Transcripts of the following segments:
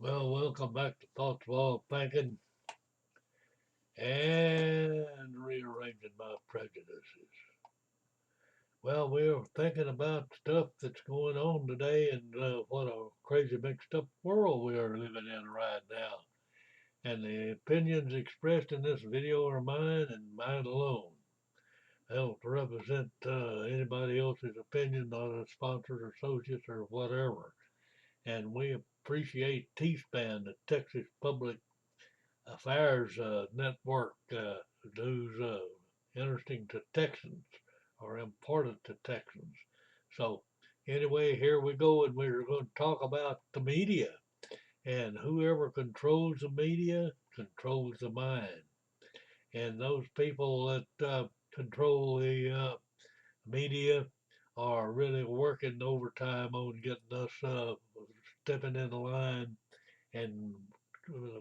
Well, welcome back to Thoughts While Thinking and Rearranging My Prejudices. Well, we're thinking about stuff that's going on today and what a crazy mixed up world we are living in right now. And the opinions expressed in this video are mine and mine alone. They don't represent anybody else's opinion, not a sponsors, associates, or whatever. And we appreciate T-SPAN, the Texas Public Affairs Network, who's interesting to Texans or important to Texans. So anyway, here we go, and we're going to talk about the media. And whoever controls the media controls the mind. And those people that control the media are really working overtime on getting us stepping in the line, and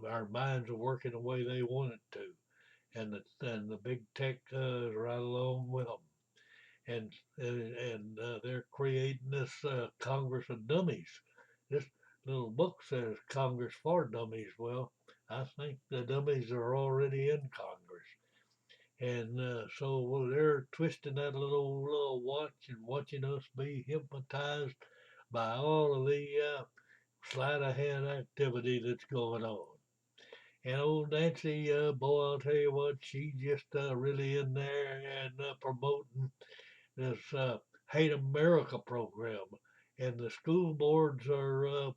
our minds are working the way they want it to, and the big tech is right along with them, and they're creating this Congress of dummies. This little book says Congress for dummies. Well, I think the dummies are already in Congress, and so they're twisting that little watch and watching us be hypnotized by all of the sleight of hand activity that's going on. And old Nancy, boy, I'll tell you what, she just really in there and promoting this Hate America program. And the school boards are,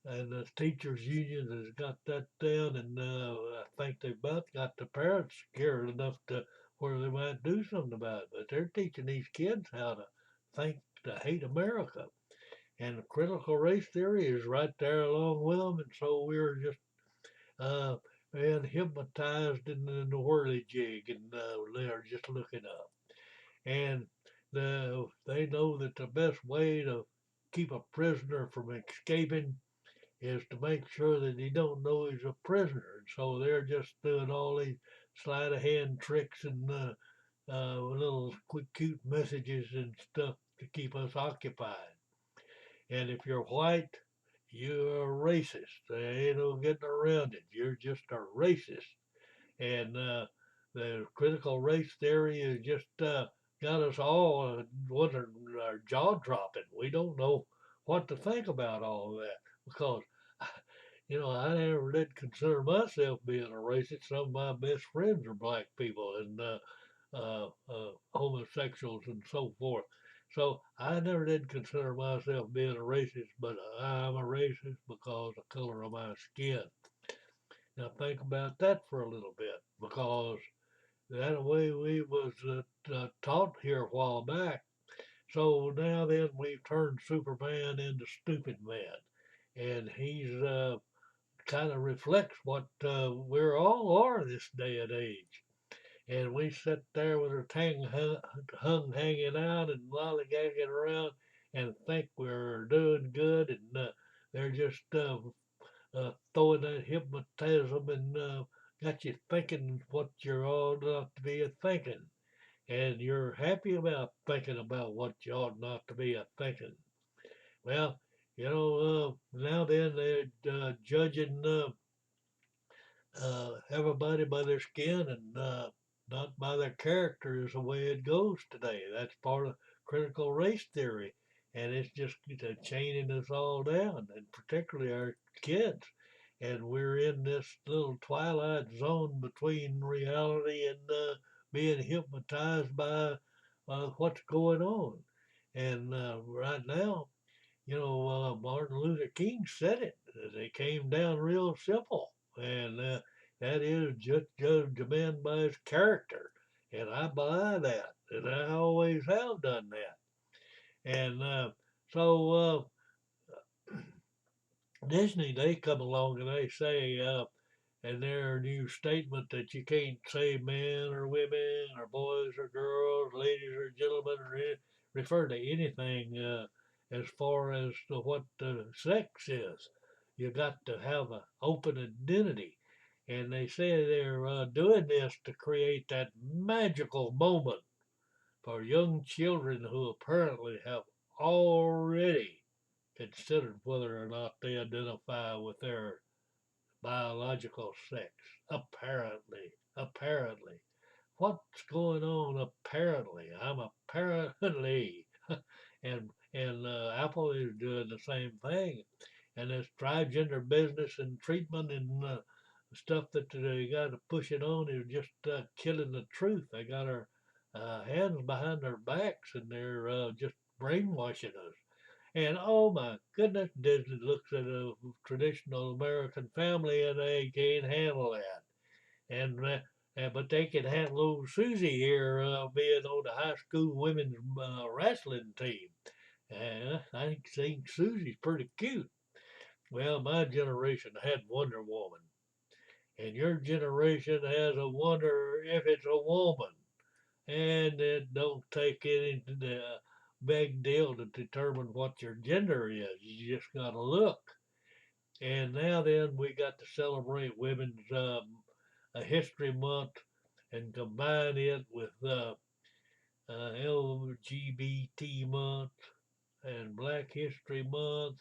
and the teachers' union has got that down, and I think they've about got the parents scared enough to where they might do something about it. But they're teaching these kids how to think to hate America. And the critical race theory is right there along with them, and so we're just uh, and hypnotized in the whirligig, and they're just looking up. And they know that the best way to keep a prisoner from escaping is to make sure that he don't know he's a prisoner. And so they're just doing all these sleight of hand tricks and little quick cute messages and stuff to keep us occupied. And if you're white, you're a racist. There ain't no getting around it. You're just a racist. And the critical race theory has just got us all wondering, our jaw dropping. We don't know what to think about all of that because, I never did consider myself being a racist. Some of my best friends are black people and homosexuals and so forth. So I never did consider myself being a racist, but I'm a racist because of the color of my skin. Now think about that for a little bit, because that way we was taught here a while back. So now then we've turned Superman into Stupid Man, and he's kind of reflects what we're all are this day and age. And we sit there with our tongue hanging out and lollygagging around and think we're doing good, and they're just throwing that hypnotism and got you thinking what you're all not to be a thinking. And you're happy about thinking about what you ought not to be a thinking. Well, now then they're judging everybody by their skin and not by their character is the way it goes today. That's part of critical race theory. And it's just chaining us all down, and particularly our kids. And we're in this little twilight zone between reality and being hypnotized by what's going on. And right now, Martin Luther King said it. They came down real simple, and that is just judge a man by his character, and I buy that, and I always have done that. And so Disney, they come along and they say in their new statement that you can't say men or women or boys or girls, ladies or gentlemen, or refer to anything as far as to what the sex is. You got to have an open identity. And they say they're doing this to create that magical moment for young children who apparently have already considered whether or not they identify with their biological sex. Apparently, apparently. What's going on apparently? I'm apparently. And Apple is doing the same thing. And this transgender business and treatment and stuff that they got to push it on is just killing the truth. They got our hands behind their backs and they're just brainwashing us. And oh my goodness, Disney looks at a traditional American family and they can't handle that. And but they can handle old Susie here being on the high school women's wrestling team. And I think Susie's pretty cute. Well, my generation had Wonder Woman, and your generation has a wonder if it's a woman. And it don't take any big deal to determine what your gender is. You just gotta look. And now then, we got to celebrate Women's History Month and combine it with LGBT Month and Black History Month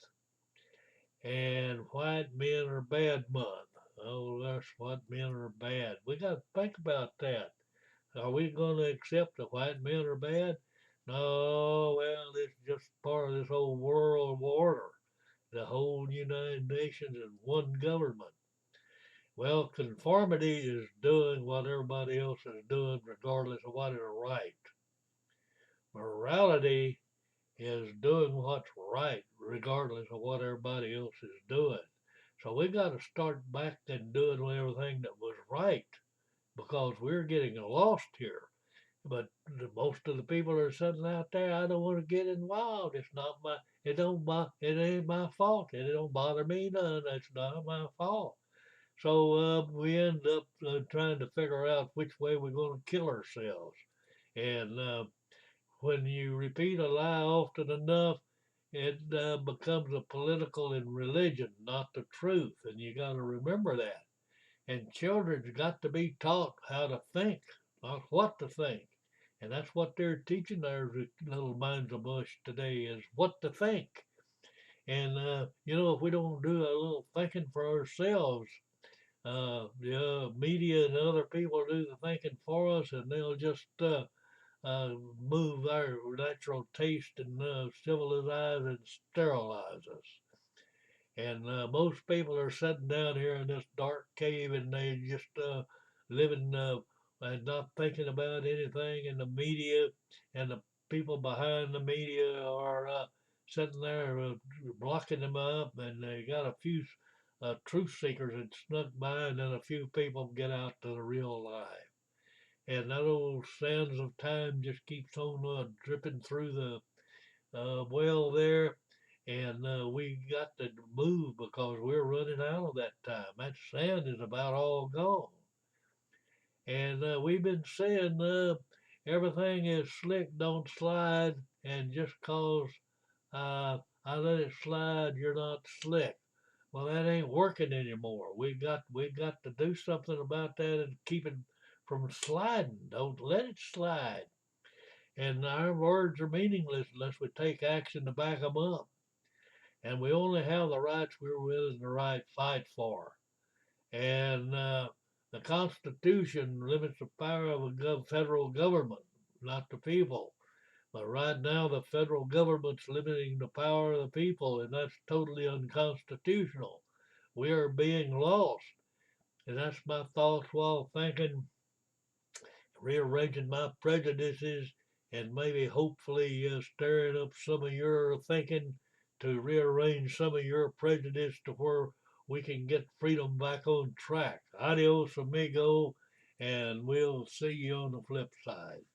and White Men Are Bad Month. Oh, that's white men are bad. We got to think about that. Are we going to accept that white men are bad? No, well, it's just part of this whole world order. The whole United Nations is one government. Well, conformity is doing what everybody else is doing, regardless of what is right. Morality is doing what's right, regardless of what everybody else is doing. So we got to start back and doing everything that was right because we're getting lost here. But most of the people are sitting out there. I don't want to get involved. It's not my. It ain't my fault. It don't bother me none. It's not my fault. So we end up trying to figure out which way we're going to kill ourselves. And when you repeat a lie often enough, it becomes a political and religion, not the truth. And you got to remember that. And children's got to be taught how to think, not what to think. And that's what they're teaching our little minds of mush today is what to think. And, if we don't do a little thinking for ourselves, the media and other people do the thinking for us, and they'll just move our natural taste and civilize and sterilize us. And most people are sitting down here in this dark cave and they just living and not thinking about anything. And the media and the people behind the media are sitting there blocking them up. And they got a few truth seekers that snuck by, and then a few people get out to the real life. And that old sands of time just keeps on dripping through the well there, and we got to move because we're running out of that time. That sand is about all gone. And we've been saying everything is slick, don't slide, and just cause I let it slide, you're not slick. Well, that ain't working anymore. We got to do something about that and keep it from sliding. Don't let it slide. And our words are meaningless unless we take action to back them up. And we only have the rights we're willing to fight for. And the Constitution limits the power of a federal government, not the people. But right now, the federal government's limiting the power of the people, and that's totally unconstitutional. We are being lost. And that's my thoughts while thinking, rearranging my prejudices, and maybe hopefully stirring up some of your thinking to rearrange some of your prejudice to where we can get freedom back on track. Adios, amigo, and we'll see you on the flip side.